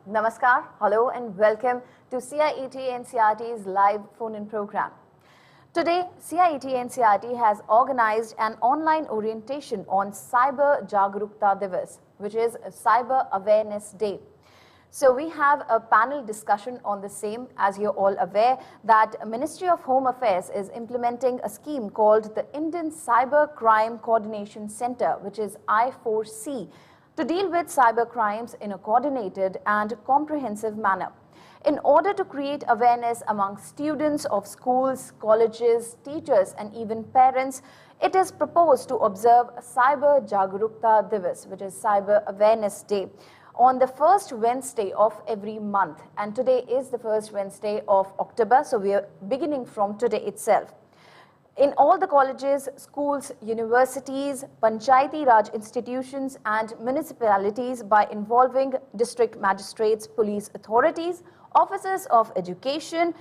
Namaskar, hello and welcome to CIET NCERT's live phone-in program. Today, CIET NCERT has organized an online orientation on Jaagrookta Diwas, which is Cyber Awareness Day. So we have a panel discussion on the same. As you're all aware that Ministry of Home Affairs is implementing a scheme called the Indian Cyber Crime Coordination Center, which is I4C, to deal with cyber crimes in a coordinated and comprehensive manner. In order to create awareness among students of schools, colleges, teachers and even parents, it is proposed to observe Jaagrookta Diwas, which is Cyber Awareness Day, on the first Wednesday of every month. And today is the first Wednesday of October, so we are beginning from today itself. In all the colleges, schools, universities, Panchayati Raj institutions and municipalities by involving district magistrates, police authorities, officers of education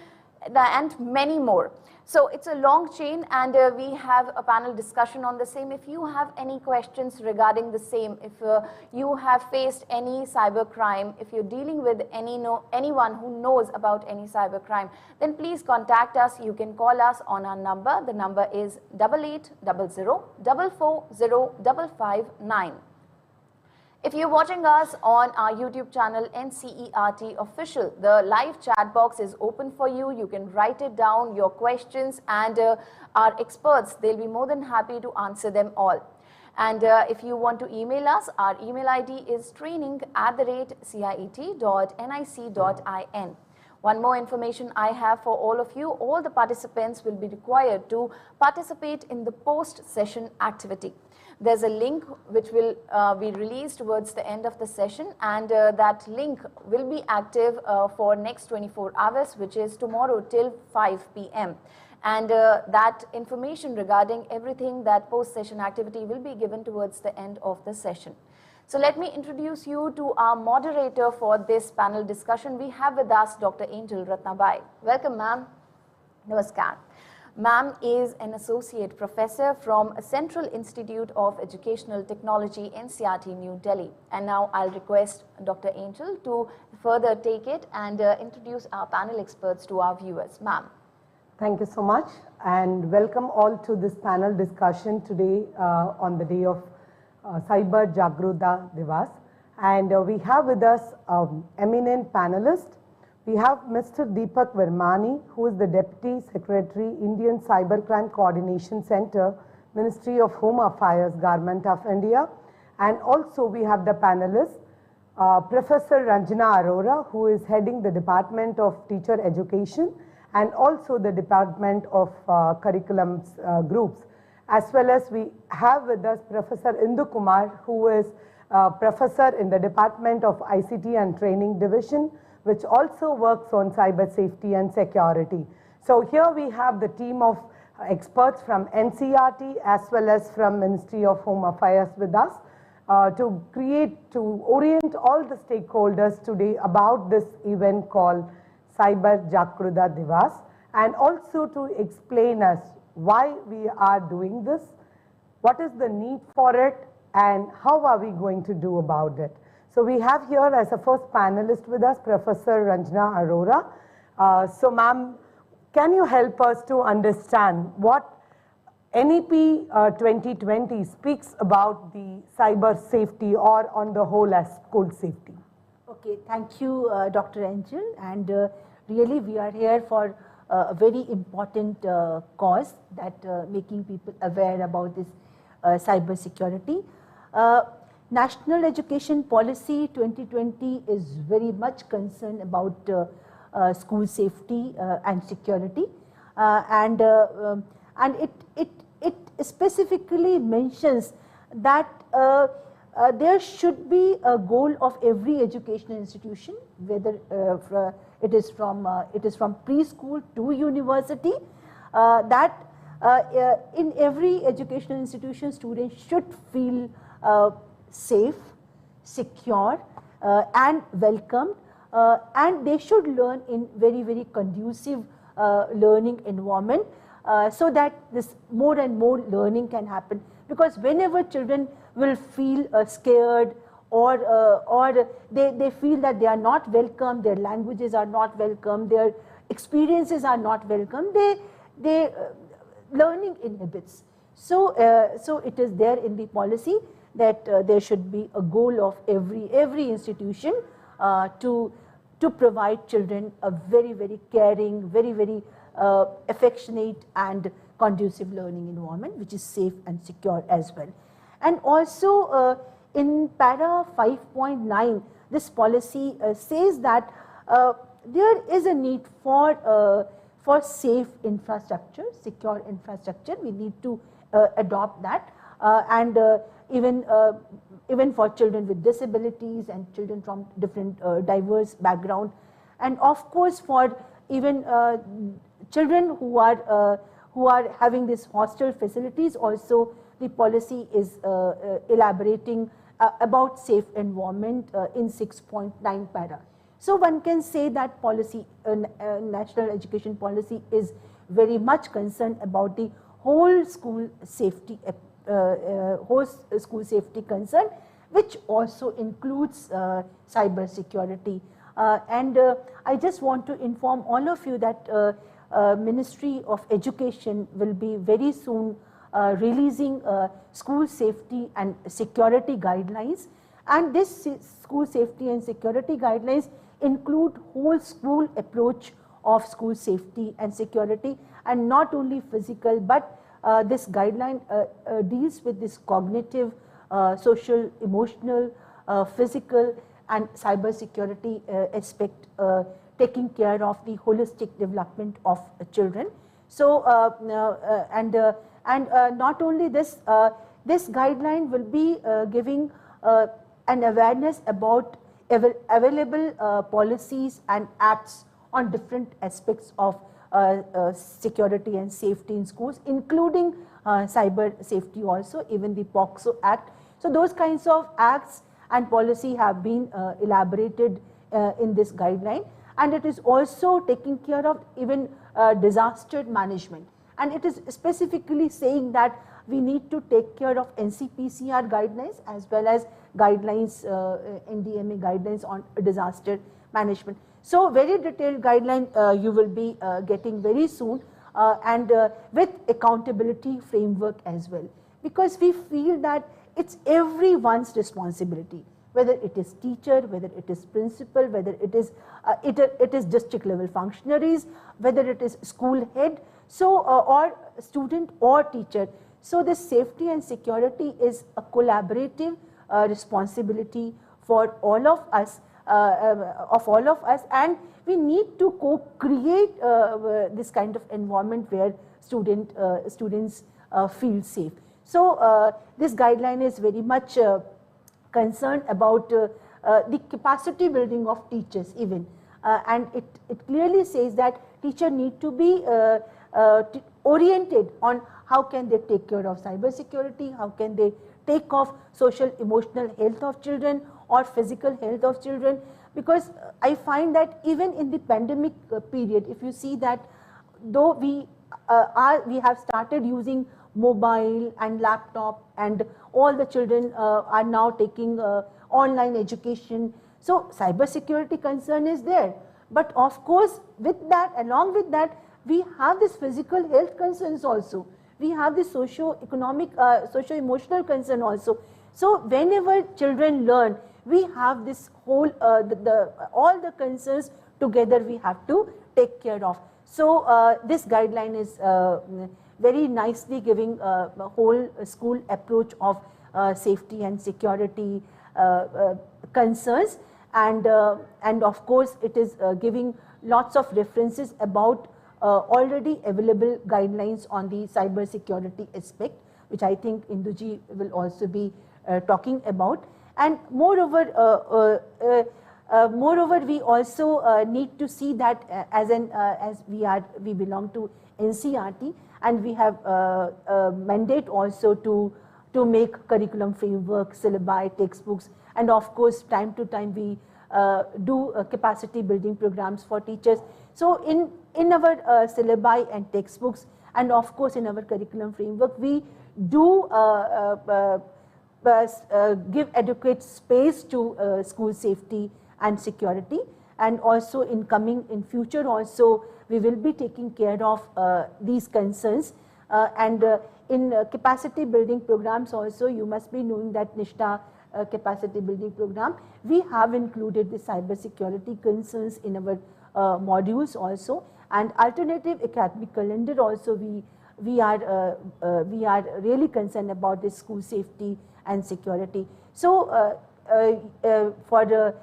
and many more. So it's a long chain and we have a panel discussion on the same. If you have any questions regarding the same, if you have faced any cyber crime, if you're dealing with anyone who knows about any cyber crime, then please contact us. You can call us on our number. The number is 8800 440 559. If you're watching us on our YouTube channel NCERT Official, the live chat box is open for you. You can write it down, your questions, and our experts, they'll be more than happy to answer them all. And if you want to email us, our email ID is training@ciet.nic.in. One more information I have for all of you: all the participants will be required to participate in the post-session activity. There's a link which will be released towards the end of the session, and that link will be active for next 24 hours, which is tomorrow till 5 p.m. And that information regarding everything, that post-session activity, will be given towards the end of the session. So let me introduce you to our moderator for this panel discussion. We have with us Dr. Angel Ratnabai. Welcome, ma'am. Namaskar. Ma'am is an associate professor from Central Institute of Educational Technology, NCERT, New Delhi. And now I'll request Dr. Angel to further take it and introduce our panel experts to our viewers. Ma'am. Thank you so much, and welcome all to this panel discussion today on the day of Jaagrookta Diwas. And we have with us eminent panelists. We have Mr. Deepak Vermani, who is the Deputy Secretary, Indian Cybercrime Coordination Center, Ministry of Home Affairs, Government of India. And also we have the panelists, Professor Ranjana Arora, who is heading the Department of Teacher Education and also the Department of Curriculum Groups. As well as we have with us Professor Indu Kumar, who is Professor in the Department of ICT and Training Division, which also works on cyber safety and security. So here we have the team of experts from NCERT as well as from Ministry of Home Affairs with us to orient all the stakeholders today about this event called Jaagrookta Diwas, and also to explain us why we are doing this, what is the need for it, and how are we going to do about it. So we have here as a first panelist with us, Professor Ranjana Arora. So ma'am, can you help us to understand what NEP 2020 speaks about the cyber safety, or on the whole as school safety? Okay, thank you Dr. Angel, and really we are here for a very important cause, that making people aware about this cyber security. National Education Policy 2020 is very much concerned about school safety and security, and it specifically mentions that there should be a goal of every educational institution, whether it is from preschool to university, that in every educational institution students should feel safe, secure and welcomed, and they should learn in very, very conducive learning environment, so that this more and more learning can happen. Because whenever children will feel scared or they feel that they are not welcome, their languages are not welcome, their experiences are not welcome, they learning inhibits. So it is there in the policy that there should be a goal of every institution to provide children a very caring, very affectionate and conducive learning environment which is safe and secure as well. And also in para 5.9, this policy says that there is a need for safe infrastructure, secure infrastructure. We need to adopt that, and even for children with disabilities and children from different diverse background, and of course for even children who are having these hostel facilities. Also, the policy is elaborating about safe environment in 6.9 para. So one can say that policy, national education policy, is very much concerned about the whole school safety, concern, which also includes cyber security. And I just want to inform all of you that Ministry of Education will be very soon releasing school safety and security guidelines, and this school safety and security guidelines include whole school approach of school safety and security, and not only physical, but this guideline deals with this cognitive, social, emotional, physical and cyber security aspect, taking care of the holistic development of children. So and not only this, this guideline will be giving an awareness about available policies and acts on different aspects of security and safety in schools, including cyber safety also, even the POCSO Act. So those kinds of acts and policy have been elaborated in this guideline, and it is also taking care of even disaster management. And it is specifically saying that we need to take care of NCPCR guidelines as well as guidelines, NDMA guidelines on disaster management. So very detailed guideline you will be getting very soon, and with accountability framework as well, because we feel that it's everyone's responsibility, whether it is teacher, whether it is principal, whether it is district level functionaries, whether it is school head, so or student or teacher. So this safety and security is a collaborative responsibility for all of us, and we need to co-create this kind of environment where students feel safe. So this guideline is very much concerned about the capacity building of teachers even, and it clearly says that teacher need to be oriented on how can they take care of cyber security, how can they take off social emotional health of children or physical health of children, because I find that even in the pandemic period, if you see that though we have started using mobile and laptop, and all the children are now taking online education, so cyber security concern is there. But of course, with that, along with that, we have this physical health concerns also. We have this socio-economic, socio-emotional concern also. So whenever children learn, we have this whole, all the concerns together we have to take care of. So this guideline is very nicely giving a whole school approach of safety and security concerns, and of course it is giving lots of references about already available guidelines on the cyber security aspect, which I think Induji will also be talking about. And moreover, we also need to see that as we belong to NCERT, and we have a mandate also to make curriculum framework, syllabi, textbooks, and of course time to time we do capacity building programs for teachers. So in our syllabi and textbooks, and of course in our curriculum framework, we do give adequate space to school safety and security. And also in future also we will be taking care of these concerns. In capacity building programs also, you must be knowing that Nishta capacity building program, we have included the cyber security concerns in our modules also, and alternative academic calendar also we are really concerned about the school safety and security. So for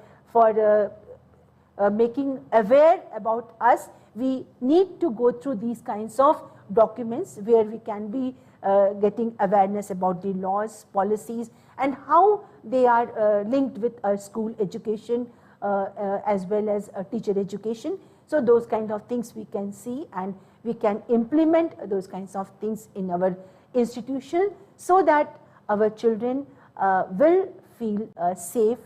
making aware about us, we need to go through these kinds of documents where we can be getting awareness about the laws, policies, and how they are linked with our school education as well as teacher education. So those kind of things we can see, and we can implement those kinds of things in our institution, so that our children will feel safe,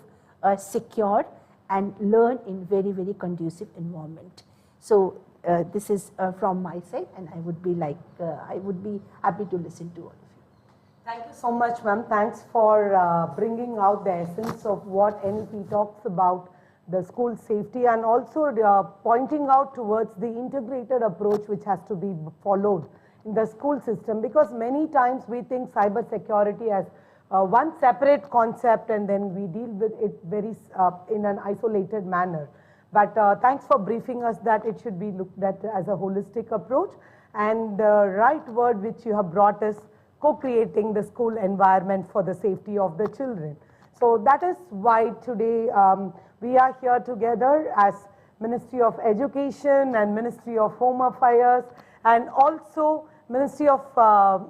secure, and learn in very, very conducive environment. So this is from my side, and I would be happy to listen to all of you. Thank you so much, ma'am. Thanks for bringing out the essence of what NEP talks about the school safety, and also pointing out towards the integrated approach which has to be followed in the school system, because many times we think cyber security as one separate concept and then we deal with it very in an isolated manner. But thanks for briefing us that it should be looked at as a holistic approach, and the right word which you have brought is co-creating the school environment for the safety of the children. So that is why today we are here together as Ministry of Education and Ministry of Home Affairs, and also Ministry of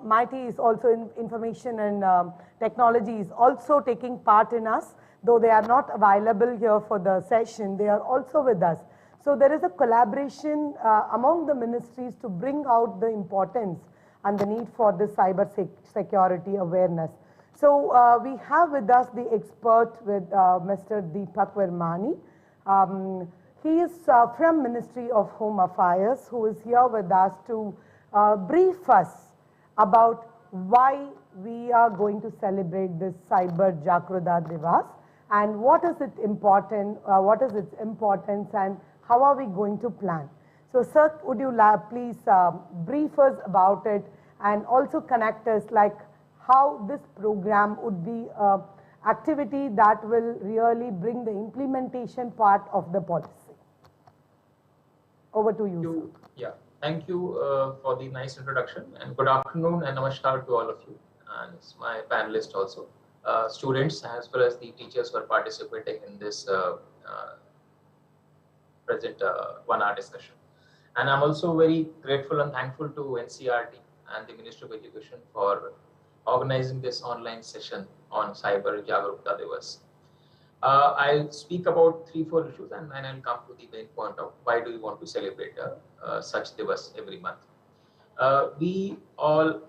MIT is also in Information and Technology is also taking part in us. Though they are not available here for the session, they are also with us. So there is a collaboration among the ministries to bring out the importance and the need for the cyber security awareness. So we have with us the expert with Mr. Deepak Vermani. He is from Ministry of Home Affairs, who is here with us to brief us about why we are going to celebrate this Cyber Jaagrookta Diwas, and what is its importance, and how are we going to plan. So sir, would you please brief us about it, and also connect us like how this program would be an activity that will really bring the implementation part of the policy. Over to you, sir. Yeah, thank you for the nice introduction, and good afternoon and namaskar to all of you, and it's my panelists also, students as well as the teachers who are participating in this present 1 hour discussion. And I'm also very grateful and thankful to NCERT and the Ministry of Education for organizing this online session on Cyber Jaagrookta Diwas. I'll speak about 3-4 issues, and then I'll come to the main point of why do we want to celebrate such Diwas every month. We all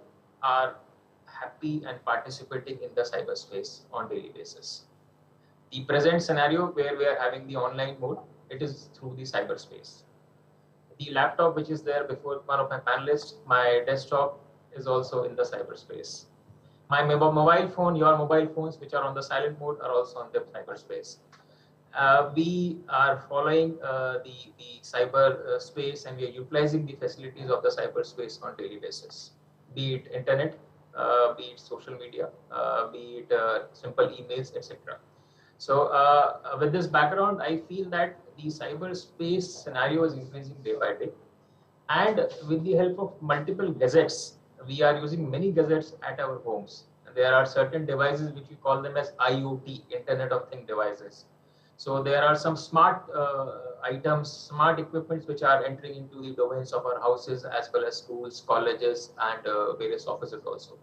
are happy and participating in the cyberspace on daily basis. The present scenario where we are having the online mode, it is through the cyberspace. The laptop which is there before one of my panelists, my desktop is also in the cyberspace. My mobile phone, your mobile phones which are on the silent mode are also on the cyberspace. We are following the cyber space, and we are utilizing the facilities of the cyberspace on daily basis, be it internet, be it social media, be it simple emails, etc. So with this background, I feel that the cyberspace scenario is increasing day by day, and with the help of multiple gadgets, we are using many gadgets at our homes. And there are certain devices which we call them as IoT, Internet of Things devices. So there are some smart items, smart equipments which are entering into the domains of our houses as well as schools, colleges, and various offices also.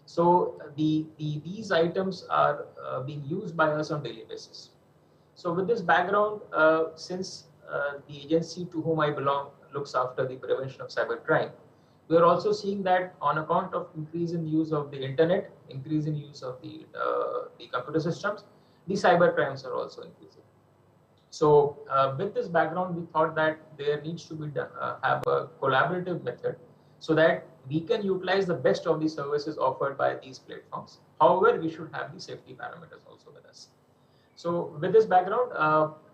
So these items are being used by us on daily basis. So with this background, since the agency to whom I belong looks after the prevention of cybercrime, we are also seeing that on account of increase in use of the internet, increase in use of the computer systems, the cyber crimes are also increasing. So with this background, we thought that there needs to be have a collaborative method so that we can utilize the best of the services offered by these platforms. However, we should have the safety parameters also with us. So with this background,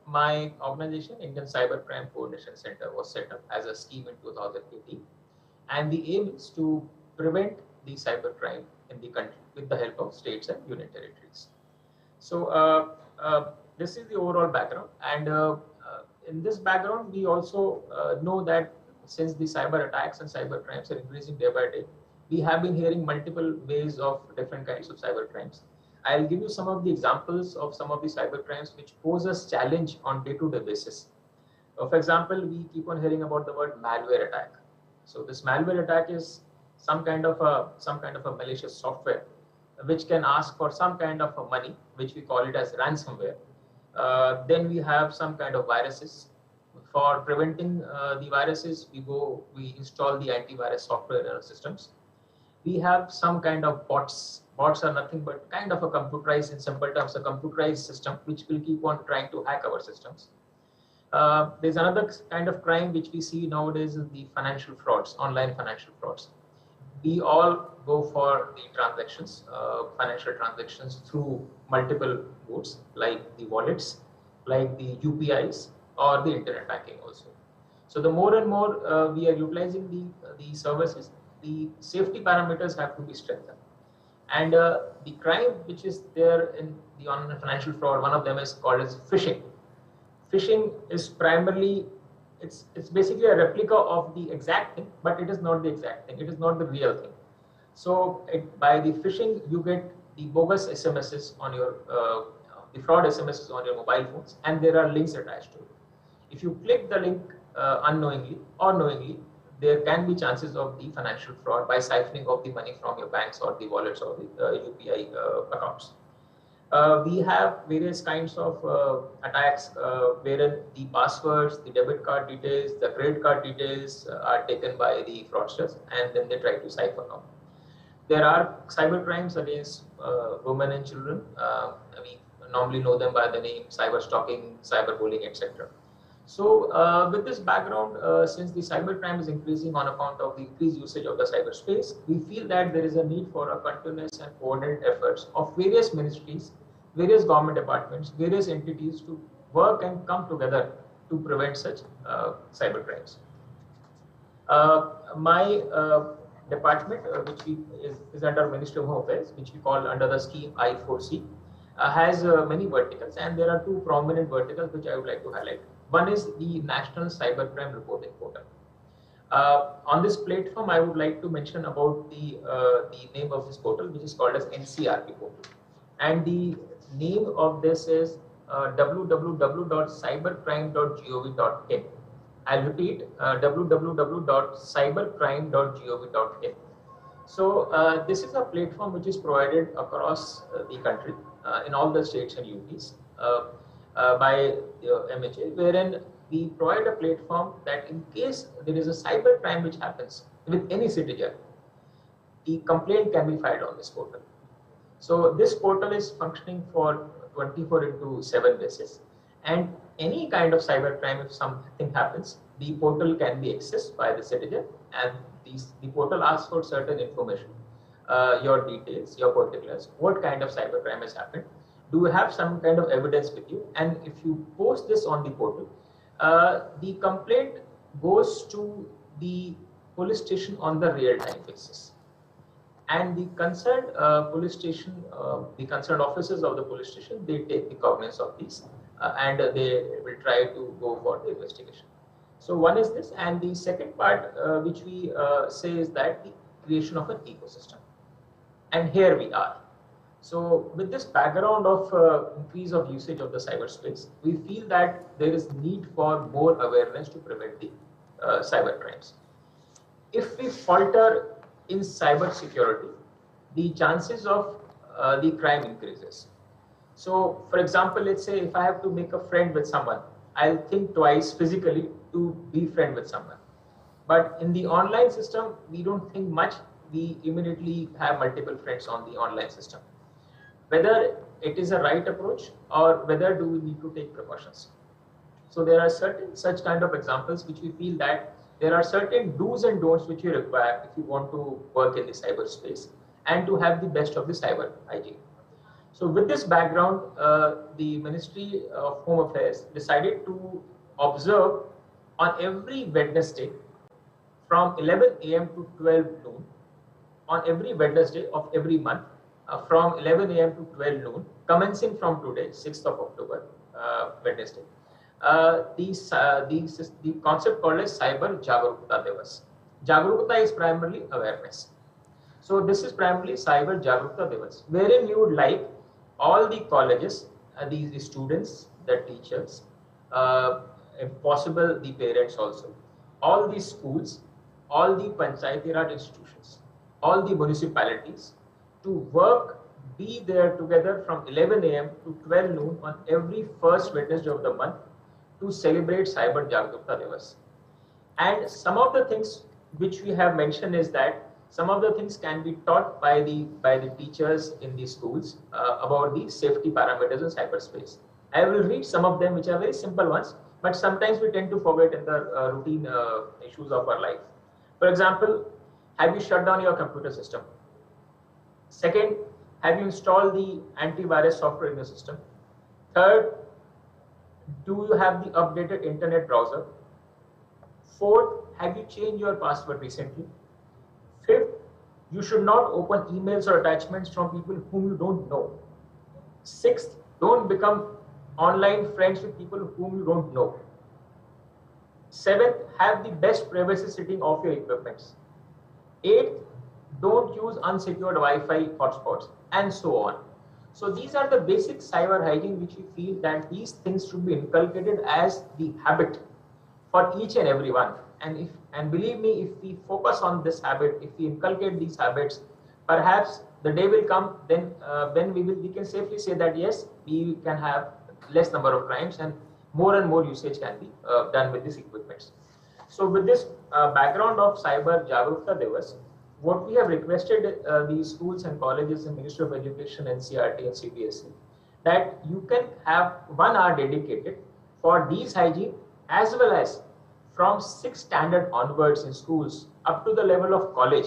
my organization, Indian Cybercrime Coordination Center, was set up as a scheme in 2018. And the aim is to prevent the cybercrime in the country with the help of states and union territories. So this is the overall background. And in this background, we also know that since the cyber attacks and cyber crimes are increasing day by day, we have been hearing multiple ways of different kinds of cyber crimes. I'll give you some of the examples of some of the cyber crimes which pose us challenge on day-to-day basis. For example, we keep on hearing about the word malware attack. So this malware attack is some kind of a malicious software which can ask for some kind of a money, which we call it as ransomware. Then we have some kind of viruses. For preventing the viruses, we install the antivirus software in our systems. We have some kind of bots. Bots are nothing but kind of a computerized, in simple terms, a computerized system which will keep on trying to hack our systems. There's another kind of crime which we see nowadays is the financial frauds, online financial frauds. We all go for the transactions, financial transactions through multiple modes like the wallets, like the UPIs or the internet banking also. So the more and more we are utilizing the services, the safety parameters have to be strengthened. And the crime which is there in the online financial fraud, one of them is called as phishing. Phishing is primarily, it's basically a replica of the exact thing, but it is not the exact thing. It is not the real thing. So by the phishing, you get the bogus SMSs on your, the fraud SMSs on your mobile phones, and there are links attached to it. If you click the link unknowingly or knowingly, there can be chances of the financial fraud by siphoning of the money from your banks or the wallets or the UPI accounts. We have various kinds of attacks wherein the passwords, the debit card details, the credit card details are taken by the fraudsters, and then they try to siphon off. There are cyber crimes against women and children. We normally know them by the name cyber stalking, cyber bullying, etc. So with this background, since the cybercrime is increasing on account of the increased usage of the cyberspace, we feel that there is a need for a continuous and coordinated efforts of various ministries, various government departments, various entities to work and come together to prevent such cybercrimes. My department, which is under Ministry of Home Affairs, which we call under the scheme I4C, has many verticals, and there are two prominent verticals which I would like to highlight. One is the National Cybercrime Reporting Portal. On this platform, I would like to mention about the name of this portal, which is called as NCRP portal. And the name of this is www.cybercrime.gov.in. I'll repeat, www.cybercrime.gov.in. So this is a platform which is provided across the country in all the states and UTs. By MHA, wherein we provide a platform that in case there is a cyber crime which happens with any citizen, the complaint can be filed on this portal. So this portal is functioning for 24/7 basis, and any kind of cyber crime, if something happens, the portal can be accessed by the citizen, and the portal asks for certain information, your details, your particulars, what kind of cyber crime has happened. Do you have some kind of evidence with you? And if you post this on the portal, the complaint goes to the police station on the real-time basis. And the concerned police station, the concerned officers of the police station, they take the cognizance of these and they will try to go for the investigation. So one is this, and the second part which we say is that the creation of an ecosystem. And here we are. So with this background of increase of usage of the cyberspace, we feel that there is need for more awareness to prevent the cyber crimes. If we falter in cyber security, the chances of the crime increases. So for example, let's say if I have to make a friend with someone, I'll think twice physically to be friend with someone. But in the online system, we don't think much. We immediately have multiple friends on the online system. Whether it is a right approach or whether do we need to take precautions. So there are certain such kind of examples which we feel that there are certain do's and don'ts which you require if you want to work in the cyberspace and to have the best of the cyber hygiene. So with this background, the Ministry of Home Affairs decided to observe on every Wednesday from 11 a.m. to 12 noon, on every Wednesday of every month from 11 a.m. to 12 noon, commencing from today, 6th of October, Wednesday. The concept called as Cyber Jaagrookta Diwas. Jaagrookta is primarily awareness. So this is primarily Cyber Jaagrookta Diwas, wherein you would like all the colleges, the students, the teachers, if possible the parents also, all the schools, all the Panchayati Raj institutions, all the municipalities to work, be there together from 11 a.m. to 12 noon on every first Wednesday of the month to celebrate Cyber Jaagrookta Diwas. And some of the things which we have mentioned is that some of the things can be taught by the teachers in the schools about the safety parameters in cyberspace. I will read some of them which are very simple ones, but sometimes we tend to forget in the routine issues of our life. For example, have you shut down your computer system? Second, have you installed the antivirus software in the system? Third, do you have the updated internet browser? Fourth, have you changed your password recently? Fifth, you should not open emails or attachments from people whom you don't know. Sixth, don't become online friends with people whom you don't know. Seventh, have the best privacy setting of your equipments. Eighth, don't use unsecured Wi-Fi hotspots, and so on. So these are the basic cyber hygiene which we feel that these things should be inculcated as the habit for each and every one. And believe me, if we focus on this habit, if we inculcate these habits, perhaps the day will come then when we can safely say that yes, we can have less number of crimes and more usage can be done with these equipments. So with this background of Cyber Jaagrookta Diwas, what we have requested the schools and colleges and Ministry of Education, NCERT and CBSE, that you can have 1 hour dedicated for these hygiene, as well as from 6th standard onwards in schools up to the level of college,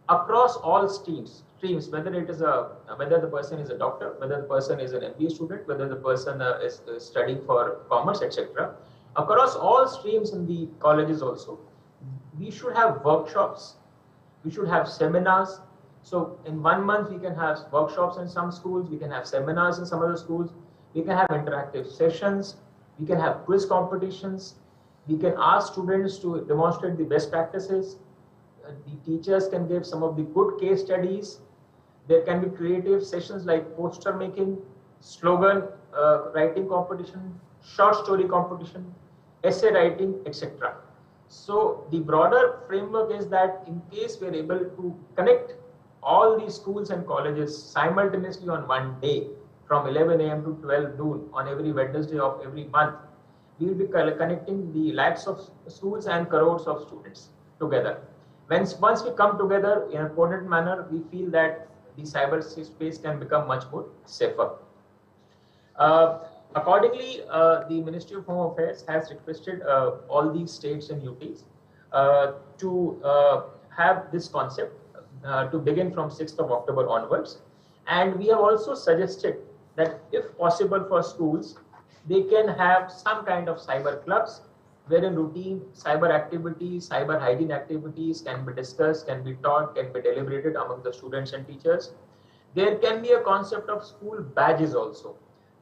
across all streams, whether the person is a doctor, whether the person is an MBA student, whether the person is studying for commerce, etc. Across all streams in the colleges also, we should have workshops, we should have seminars. So in 1 month we can have workshops in some schools, we can have seminars in some other schools, we can have interactive sessions, we can have quiz competitions, we can ask students to demonstrate the best practices, the teachers can give some of the good case studies, there can be creative sessions like poster making, slogan writing competition, short story competition, essay writing, etc. So the broader framework is that in case we are able to connect all these schools and colleges simultaneously on one day from 11 a.m. to 12 noon on every Wednesday of every month, we will be connecting the lakhs of schools and crores of students together. Once we come together in a coordinated manner, we feel that the cyberspace can become much more safer. Accordingly, the Ministry of Home Affairs has requested all these states and UTs to have this concept to begin from 6th of October onwards. And we have also suggested that if possible for schools, they can have some kind of cyber clubs wherein routine cyber activities, cyber hygiene activities can be discussed, can be taught, can be deliberated among the students and teachers. There can be a concept of school badges also.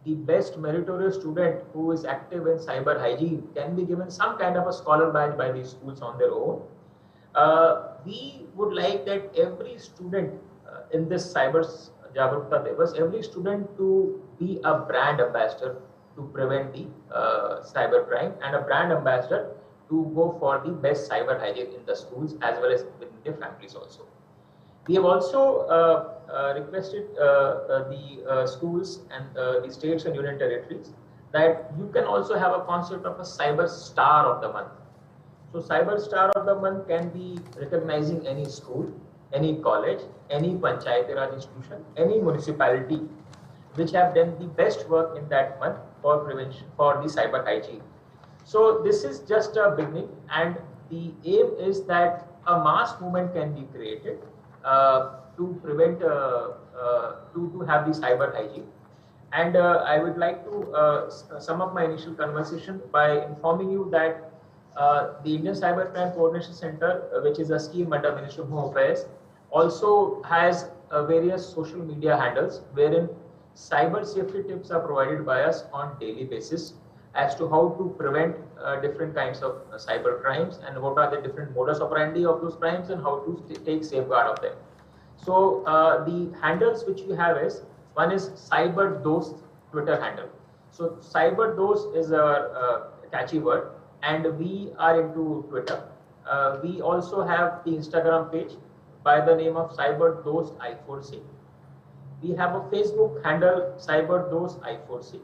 The best meritorious student who is active in cyber hygiene can be given some kind of a scholar badge by the schools on their own. We would like that every student in this Cyber Jaagrookta Diwas, every student to be a brand ambassador to prevent the cyber crime and a brand ambassador to go for the best cyber hygiene in the schools as well as within their families also. We have also requested the schools and the states and union territories that you can also have a concept of a cyber star of the month. So cyber star of the month can be recognizing any school, any college, any Panchayati Raj institution, any municipality which have done the best work in that month for prevention, for the cyber hygiene. So this is just a beginning, and the aim is that a mass movement can be created to prevent, to have the cyber hygiene. And I would like to sum up my initial conversation by informing you that the Indian Cybercrime Coordination Center, which is a scheme under Ministry of Home Affairs, also has various social media handles wherein cyber safety tips are provided by us on daily basis as to how to prevent different kinds of cyber crimes and what are the different modus operandi of those crimes and how to take safeguard of them. So the handles which we have is, one is Cyber Dost Twitter handle. So Cyber Dost is a catchy word, and we are into Twitter. We also have the Instagram page by the name of Cyber Dost I4C. We have a Facebook handle Cyber Dost I4C,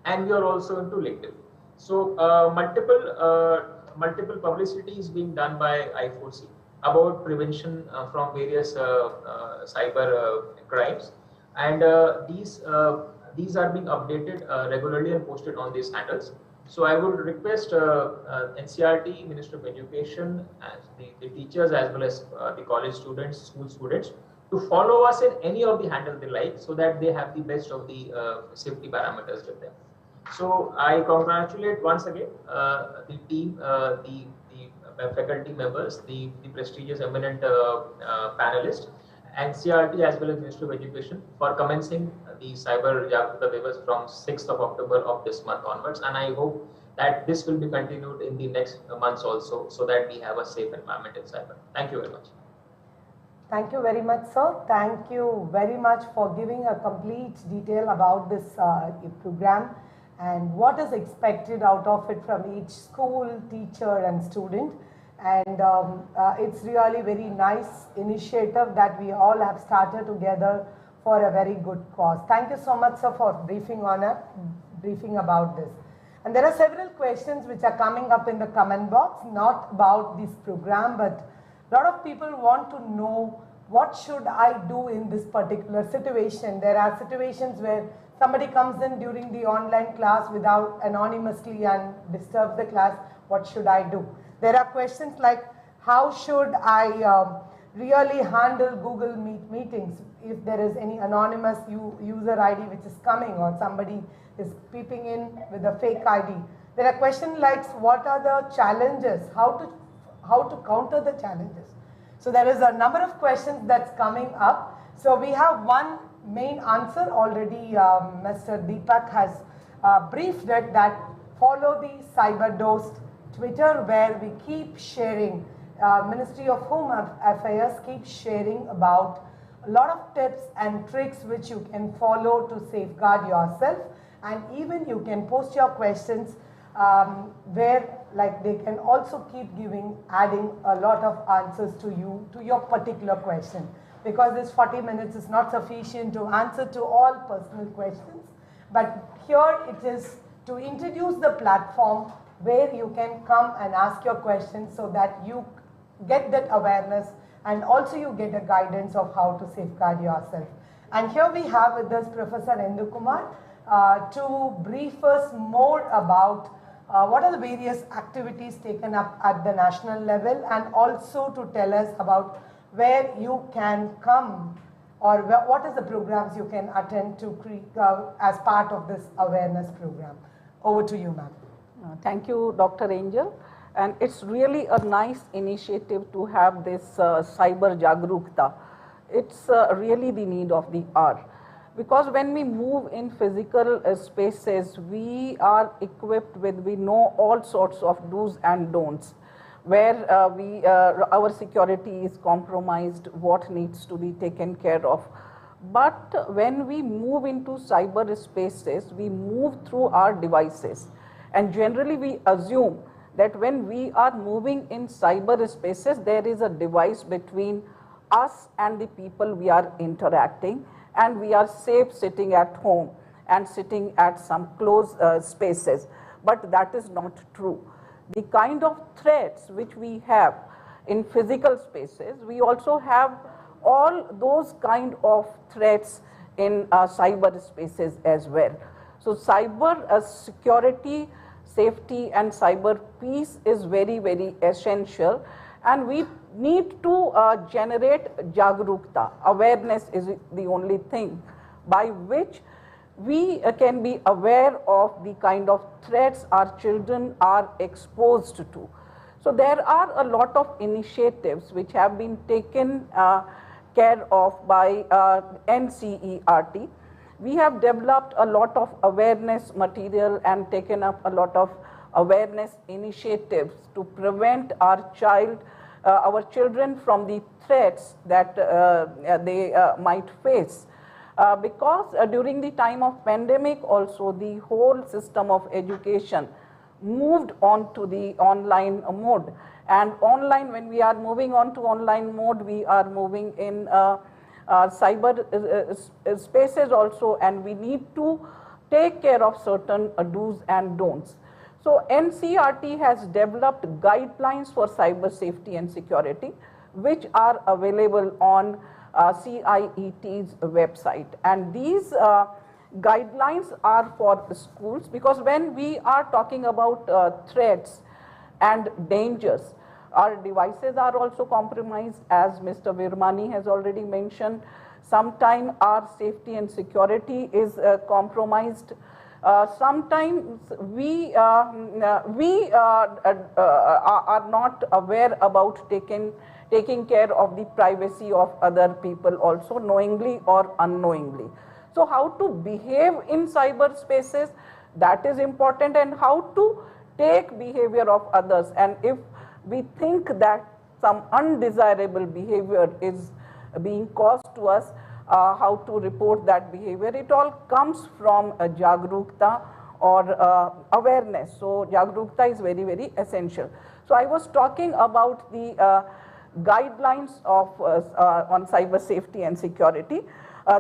and we are also into LinkedIn. So multiple publicity is being done by I4C about prevention from various cyber crimes, and these are being updated regularly and posted on these handles. So I would request NCERT, Ministry of Education, and the teachers as well as the college students, school students, to follow us in any of the handles they like, so that they have the best of the safety parameters with them. So I congratulate once again the team, the faculty members, the prestigious eminent panelists, NCERT as well as Ministry of Education for commencing the Cyber Jaagrookta Diwas from 6th of October of this month onwards, and I hope that this will be continued in the next months also, so that we have a safe environment in cyber. Thank you very much. Thank you very much, sir. Thank you very much for giving a complete detail about this program and what is expected out of it from each school, teacher and student. And it's really very nice initiative that we all have started together for a very good cause. Thank you so much, sir, for briefing about this. And there are several questions which are coming up in the comment box, not about this program, but a lot of people want to know, what should I do in this particular situation? There are situations where somebody comes in during the online class without anonymously and disturbs the class. What should I do? There are questions like, how should I really handle Google Meet meetings if there is any anonymous user ID which is coming, or somebody is peeping in with a fake ID. There are questions like, what are the challenges? How to counter the challenges? So there is a number of questions that's coming up. So we have one main answer already. Mr. Deepak has briefed it, that follow the Cyber Dost Twitter, where we keep sharing, Ministry of Home Affairs keeps sharing about a lot of tips and tricks which you can follow to safeguard yourself, and even you can post your questions where like they can also keep adding a lot of answers to you, to your particular question, because this 40 minutes is not sufficient to answer to all personal questions, but here it is to introduce the platform where you can come and ask your questions, so that you get that awareness and also you get a guidance of how to safeguard yourself. And here we have with us Professor Endu Kumar to brief us more about what are the various activities taken up at the national level, and also to tell us about where you can come, or what is the programs you can attend to as part of this awareness program. Over to you, ma'am. Thank you, Dr. Angel. And it's really a nice initiative to have this Cyber Jaagrookta. It's really the need of the hour. Because when we move in physical spaces, we are equipped with, we know all sorts of do's and don'ts, where our security is compromised, what needs to be taken care of. But when we move into cyber spaces, we move through our devices. And generally we assume that when we are moving in cyber spaces, there is a device between us and the people we are interacting, and we are safe sitting at home and sitting at some closed spaces. But that is not true. The kind of threats which we have in physical spaces, we also have all those kind of threats in cyber spaces as well. So cyber security safety and cyber peace is very, very essential, and we need to generate Jaagrookta. Awareness is the only thing by which we can be aware of the kind of threats our children are exposed to. So there are a lot of initiatives which have been taken care of by NCERT. We have developed a lot of awareness material and taken up a lot of awareness initiatives to prevent our children from the threats that they might face. Because during the time of pandemic also, the whole system of education moved on to the online mode. And online, when we are moving on to online mode, we are moving in cyber spaces also, and we need to take care of certain do's and don'ts. So NCERT has developed guidelines for cyber safety and security, which are available on CIET's website. And these guidelines are for schools, because when we are talking about threats and dangers, our devices are also compromised, as Mr. Virmani has already mentioned. Sometimes our safety and security is compromised. Sometimes we are not aware about taking care of the privacy of other people also, knowingly or unknowingly. So how to behave in cyberspaces, that is important, and how to take behavior of others. And if we think that some undesirable behavior is being caused to us, how to report that behavior. It all comes from Jaagrookta or awareness. So Jaagrookta is very, very essential. So I was talking about the guidelines of on cyber safety and security.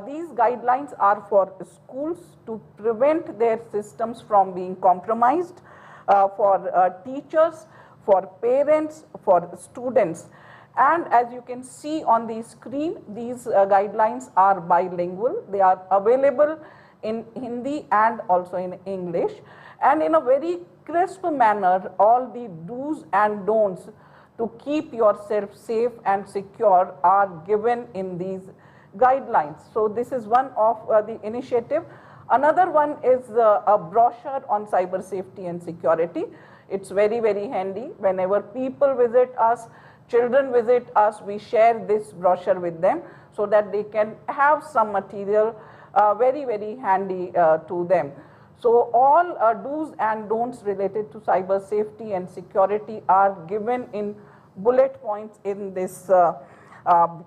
These guidelines are for schools to prevent their systems from being compromised, for teachers, for parents, for students. And as you can see on the screen, these guidelines are bilingual. They are available in Hindi and also in English. And in a very crisp manner, all the do's and don'ts to keep yourself safe and secure are given in these guidelines. So this is one of the initiative. Another one is a brochure on cyber safety and security. It's very, very handy. Whenever people visit us, children visit us, we share this brochure with them so that they can have some material very, very handy to them. So all do's and don'ts related to cyber safety and security are given in bullet points in this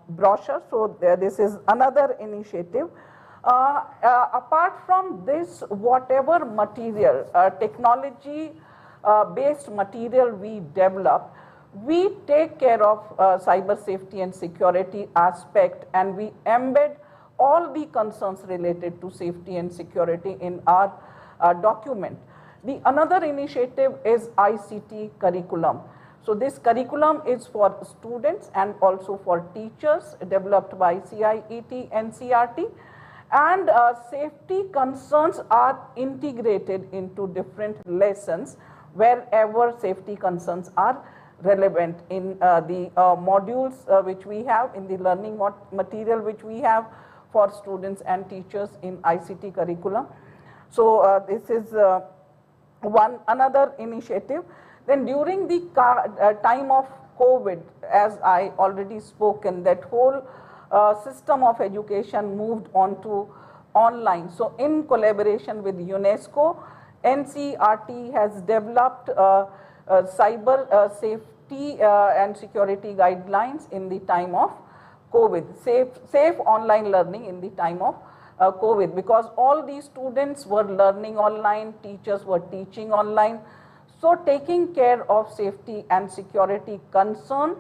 brochure. So this is another initiative. Apart from this, whatever material, technology based material we develop, we take care of cyber safety and security aspect, and we embed all the concerns related to safety and security in our document. The another initiative is ICT curriculum. So this curriculum is for students and also for teachers, developed by CIET NCERT. And safety concerns are integrated into different lessons wherever safety concerns are relevant in the modules which we have, in the learning material which we have for students and teachers in ICT curriculum. So this is another initiative. Then during the time of COVID, as I already spoken, that whole system of education moved on to online. So in collaboration with UNESCO, NCERT has developed cyber safety and security guidelines in the time of COVID, safe online learning in the time of COVID, because all these students were learning online, teachers were teaching online. So taking care of safety and security concerns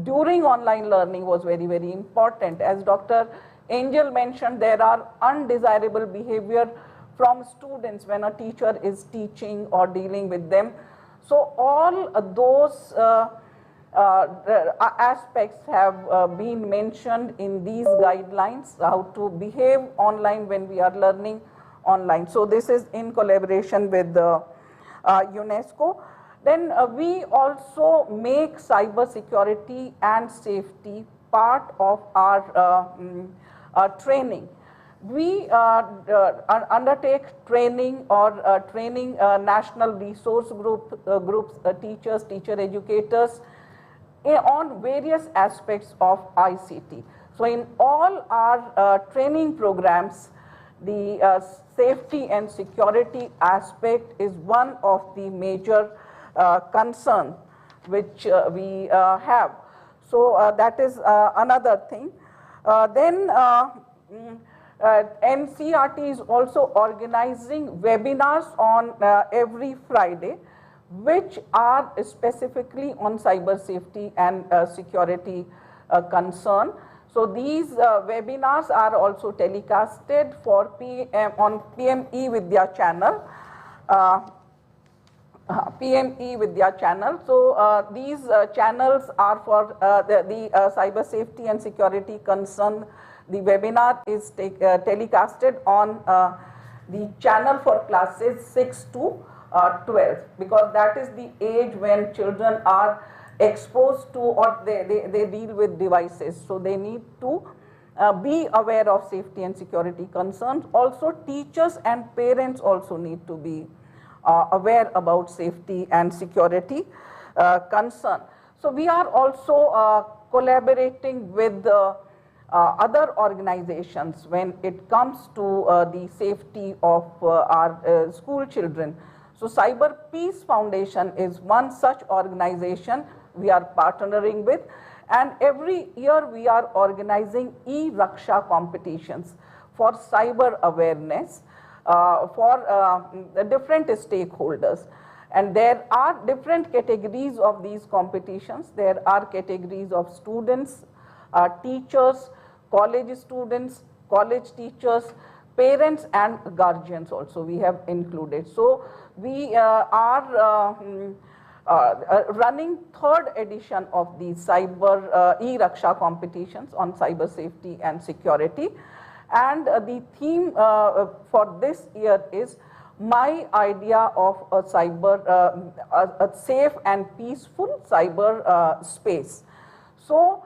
during online learning was very, very important. As Dr. Angel mentioned, there are undesirable behavior from students when a teacher is teaching or dealing with them. So all those aspects have been mentioned in these guidelines, how to behave online when we are learning online. So this is in collaboration with UNESCO. Then we also make cyber security and safety part of our training. We undertake training or training national resource groups, teachers, teacher educators on various aspects of ICT. So in all our training programs, the safety and security aspect is one of the major concern which we have. So that is another thing. Then NCERT is also organizing webinars on every Friday, which are specifically on cyber safety and security concern. So these webinars are also telecasted for on PM eVidya channel. PM eVidya channel. So these channels are for the cyber safety and security concern. The webinar is telecasted on the channel for classes 6 to 12, because that is the age when children are exposed to or they deal with devices. So they need to be aware of safety and security concerns. Also teachers and parents also need to be aware about safety and security concern. So we are also collaborating with other organizations when it comes to the safety of our school children. So Cyber Peace Foundation is one such organization we are partnering with, and every year we are organizing e-Raksha competitions for cyber awareness for the different stakeholders. And there are different categories of these competitions. There are categories of students, teachers, college students, college teachers, parents and guardians also we have included. So we are running third edition of the cyber e-Raksha competitions on cyber safety and security. And the theme for this year is my idea of a cyber, a safe and peaceful cyber space. So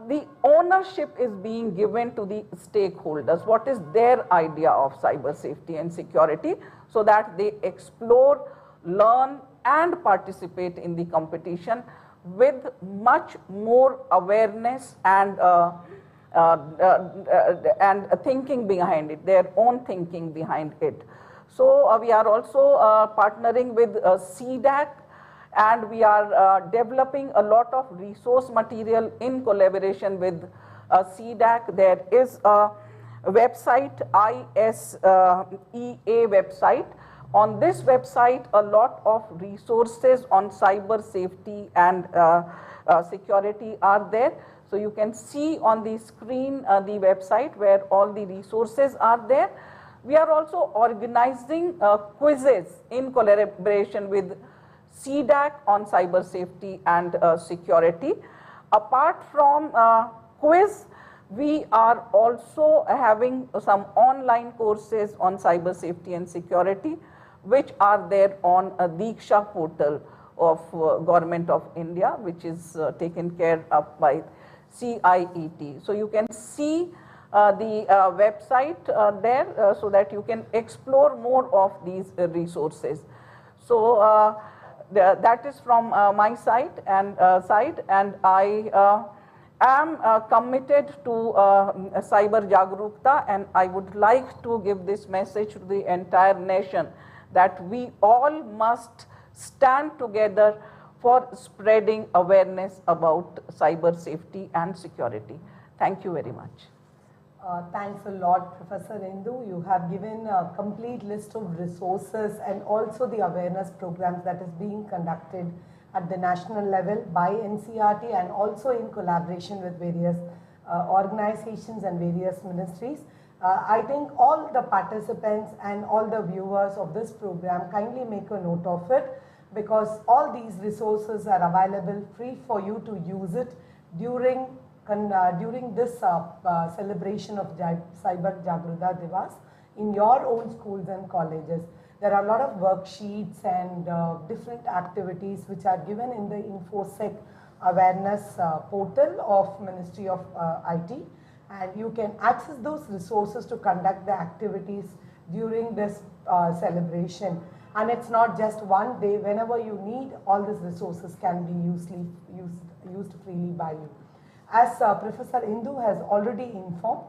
the ownership is being given to the stakeholders. What is their idea of cyber safety and security, so that they explore, learn and participate in the competition with much more awareness and thinking behind it, their own thinking behind it. So we are also partnering with CDAC, and we are developing a lot of resource material in collaboration with CDAC. There is a website, ISEA website. On this website, a lot of resources on cyber safety and security are there. So you can see on the screen the website where all the resources are there. We are also organizing quizzes in collaboration with CDAC on cyber safety and security. Apart from quiz, we are also having some online courses on cyber safety and security, which are there on a Diksha portal of Government of India, which is taken care of by CIET. So you can see the website there so that you can explore more of these resources. So that is from my side, and I am committed to cyber Jaagrookta, and I would like to give this message to the entire nation that we all must stand together for spreading awareness about cyber safety and security. Thank you very much. Thanks a lot, Professor Indu. You have given a complete list of resources and also the awareness programs that is being conducted at the national level by NCERT and also in collaboration with various organizations and various ministries. I think all the participants and all the viewers of this program kindly make a note of it, because all these resources are available free for you to use it during this celebration of Cyber Jaagrookta Diwas in your own schools and colleges. there are a lot of worksheets and different activities which are given in the InfoSec awareness portal of Ministry of IT, and you can access those resources to conduct the activities during this celebration. And it's not just one day. Whenever you need, all these resources can be used freely by you. As Professor Indu has already informed,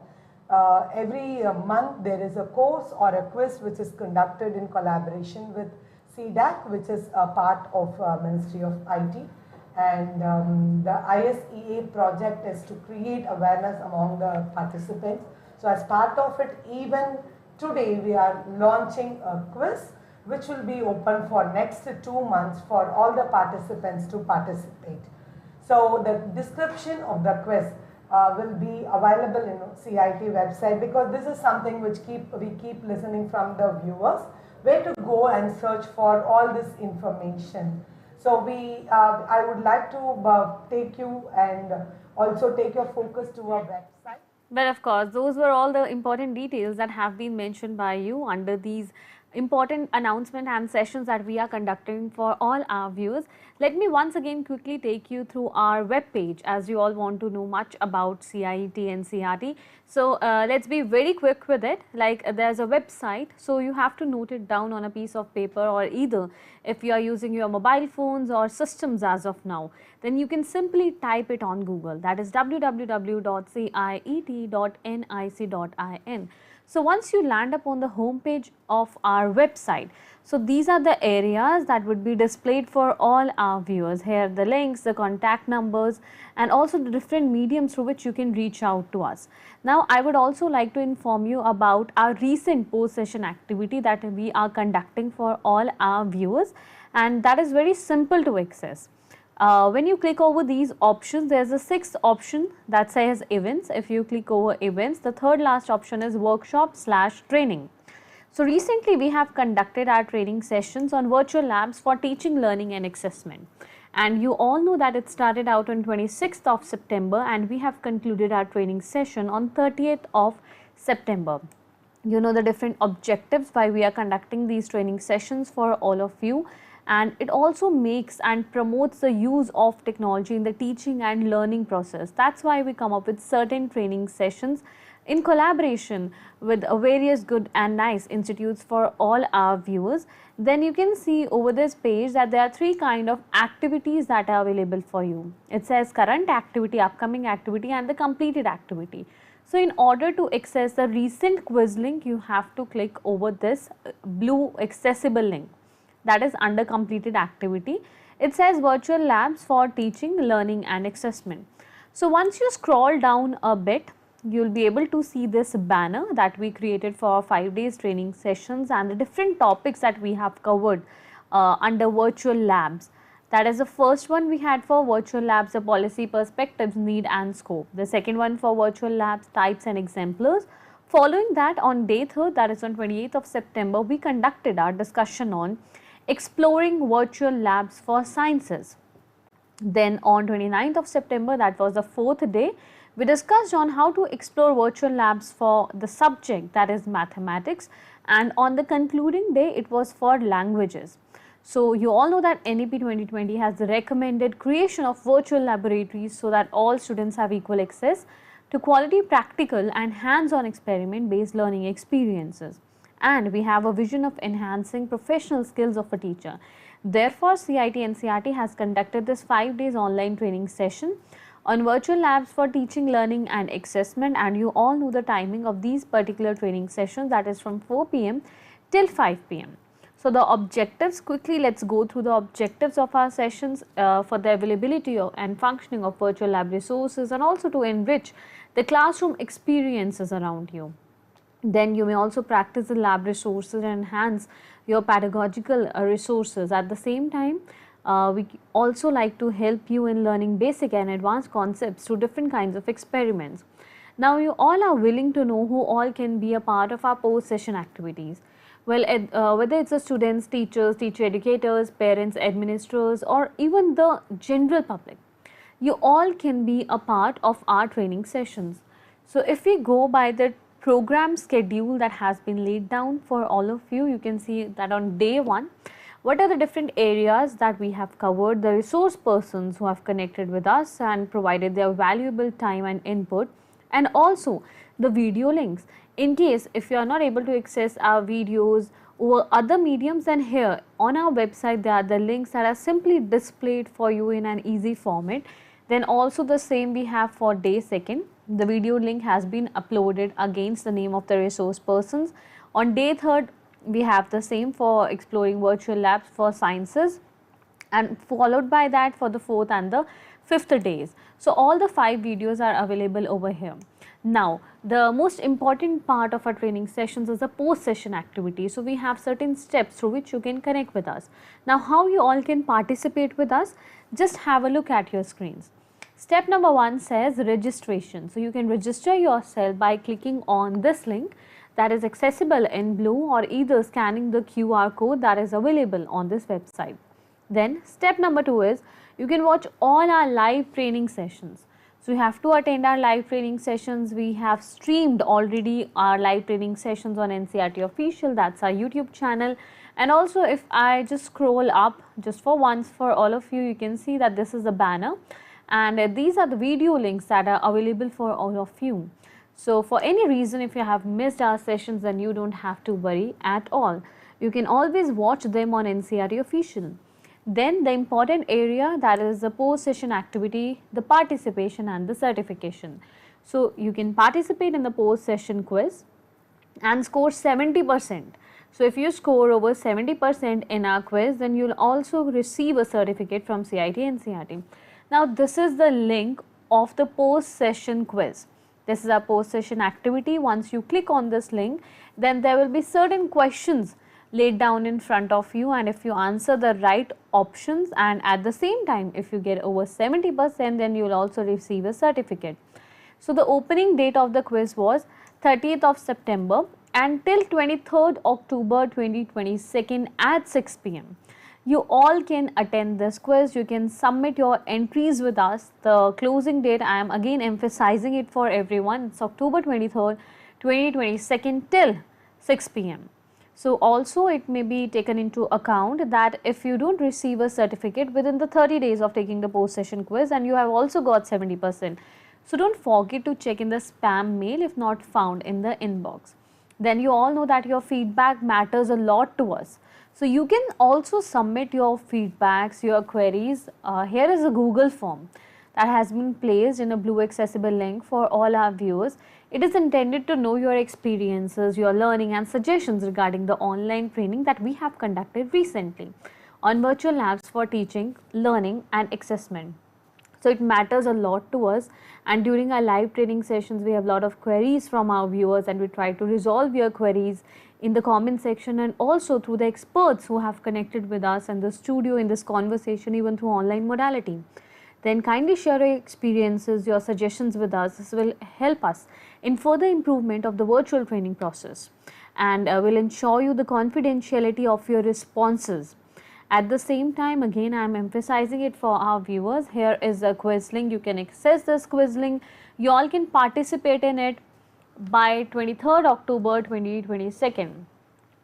every month there is a course or a quiz which is conducted in collaboration with CDAC, which is a part of Ministry of IT. And the ISEA project is to create awareness among the participants. So as part of it, even today we are launching a quiz which will be open for next 2 months for all the participants to participate. So the description of the quiz will be available in CIT website, because this is something which we keep listening from the viewers, where to go and search for all this information. So I would like to take you and also take your focus to our website. Well, of course, those were all the important details that have been mentioned by you under these important announcement and sessions that we are conducting for all our viewers. Let me once again quickly take you through our web page, as you all want to know much about CIET and NCERT. So let's be very quick with it. Like, there's a website, so you have to note it down on a piece of paper, or either if you are using your mobile phones or systems as of now, then you can simply type it on Google. That is www.ciet.nic.in. So once you land up on the home page of our website, so these are the areas that would be displayed for all our viewers. Here the links, the contact numbers, and also the different mediums through which you can reach out to us. Now I would also like to inform you about our recent post-session activity that we are conducting for all our viewers, and that is very simple to access. When you click over these options, there is a 6th option that says events. If you click over events, the third last option is workshop/training. So recently we have conducted our training sessions on virtual labs for teaching, learning and assessment. And you all know that it started out on 26th of September and we have concluded our training session on 30th of September. You know the different objectives why we are conducting these training sessions for all of you. And it also makes and promotes the use of technology in the teaching and learning process. That's why we come up with certain training sessions in collaboration with various good and nice institutes for all our viewers. Then you can see over this page that there are 3 kind of activities that are available for you. It says current activity, upcoming activity and the completed activity. So in order to access the recent quiz link, you have to click over this blue accessible link. That is under completed activity. It says virtual labs for teaching, learning and assessment. So once you scroll down a bit, you will be able to see this banner that we created for 5 days training sessions and the different topics that we have covered under virtual labs. That is the first one we had for virtual labs, the policy, perspectives, need and scope. The second one for virtual labs, types and exemplars. Following that, on day 3rd, that is on 28th of September, we conducted our discussion on exploring virtual labs for sciences. Then on 29th of September, that was the 4th day, we discussed on how to explore virtual labs for the subject, that is mathematics, and on the concluding day it was for languages. So you all know that NEP 2020 has recommended creation of virtual laboratories so that all students have equal access to quality practical and hands-on experiment based learning experiences. And we have a vision of enhancing professional skills of a teacher. Therefore, CIT NCERT has conducted this 5 days online training session on virtual labs for teaching, learning and assessment, and you all know the timing of these particular training sessions, that is from 4 p.m. till 5 p.m. So the objectives, quickly let's go through the objectives of our sessions for the availability and functioning of virtual lab resources and also to enrich the classroom experiences around you. Then you may also practice the lab resources and enhance your pedagogical resources. At the same time, we also like to help you in learning basic and advanced concepts through different kinds of experiments. Now you all are willing to know who all can be a part of our post-session activities. Well, whether it's the students, teachers, teacher educators, parents, administrators or even the general public, you all can be a part of our training sessions. So if we go by the program schedule that has been laid down for all of you. You can see that on day 1, what are the different areas that we have covered, the resource persons who have connected with us and provided their valuable time and input, and also the video links. In case if you are not able to access our videos over other mediums, then here on our website there are the links that are simply displayed for you in an easy format. Then also the same we have for day 2nd. The video link has been uploaded against the name of the resource persons. On day 3rd, we have the same for exploring virtual labs for sciences, and followed by that for the 4th and the 5th days. So all the 5 videos are available over here. Now, the most important part of our training sessions is the post-session activity. So we have certain steps through which you can connect with us. Now, how you all can participate with us? Just have a look at your screens. Step number 1 says registration. So you can register yourself by clicking on this link that is accessible in blue, or either scanning the QR code that is available on this website. Then step number 2 is you can watch all our live training sessions. So you have to attend our live training sessions. We have streamed already our live training sessions on NCERT Official, that's our YouTube channel. And also if I just scroll up just for once for all of you, you can see that this is the banner, and these are the video links that are available for all of you. So for any reason if you have missed our sessions, then you don't have to worry at all. You can always watch them on NCERT Official. Then the important area, that is the post-session activity, the participation and the certification. So you can participate in the post-session quiz and score 70%. So if you score over 70% in our quiz, then you will also receive a certificate from CIT NCERT. Now this is the link of the post-session quiz. This is our post-session activity. Once you click on this link, then there will be certain questions laid down in front of you, and if you answer the right options and at the same time if you get over 70%, then you will also receive a certificate. So the opening date of the quiz was 30th of September until 23rd October 2022 at 6 p.m. You all can attend this quiz. You can submit your entries with us. The closing date, I am again emphasizing it for everyone, it's October 23rd 2022 till 6 p.m. So also it may be taken into account that if you don't receive a certificate within the 30 days of taking the post-session quiz and you have also got 70%, so don't forget to check in the spam mail if not found in the inbox. Then you all know that your feedback matters a lot to us. So you can also submit your feedbacks, your queries. Here is a Google form that has been placed in a blue accessible link for all our viewers. It is intended to know your experiences, your learning and suggestions regarding the online training that we have conducted recently on virtual labs for teaching, learning and assessment. So it matters a lot to us, and during our live training sessions we have a lot of queries from our viewers and we try to resolve your queries in the comment section and also through the experts who have connected with us in the studio in this conversation, even through online modality. Then kindly share your experiences, your suggestions with us. This will help us in further improvement of the virtual training process and will ensure you the confidentiality of your responses. At the same time, again I am emphasizing it for our viewers. Here is a quiz link. You can access this quiz link. You all can participate in it by 23rd October 2022.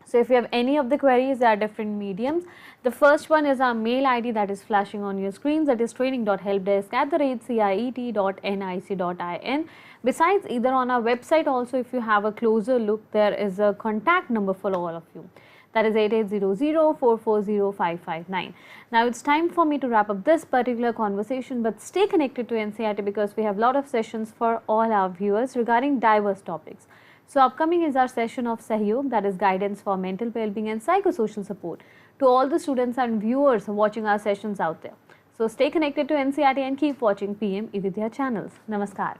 So if you have any of the queries, there are different mediums. The first one is our mail ID that is flashing on your screens, that is training.helpdesk@ciet.nic.in. Besides, either on our website also, if you have a closer look, there is a contact number for all of you. That is 8800-440-559. Now it's time for me to wrap up this particular conversation, but stay connected to NCERT because we have a lot of sessions for all our viewers regarding diverse topics. So upcoming is our session of Sahyog, that is guidance for mental well-being and psychosocial support to all the students and viewers watching our sessions out there. So stay connected to NCERT and keep watching PM eVidya channels. Namaskar.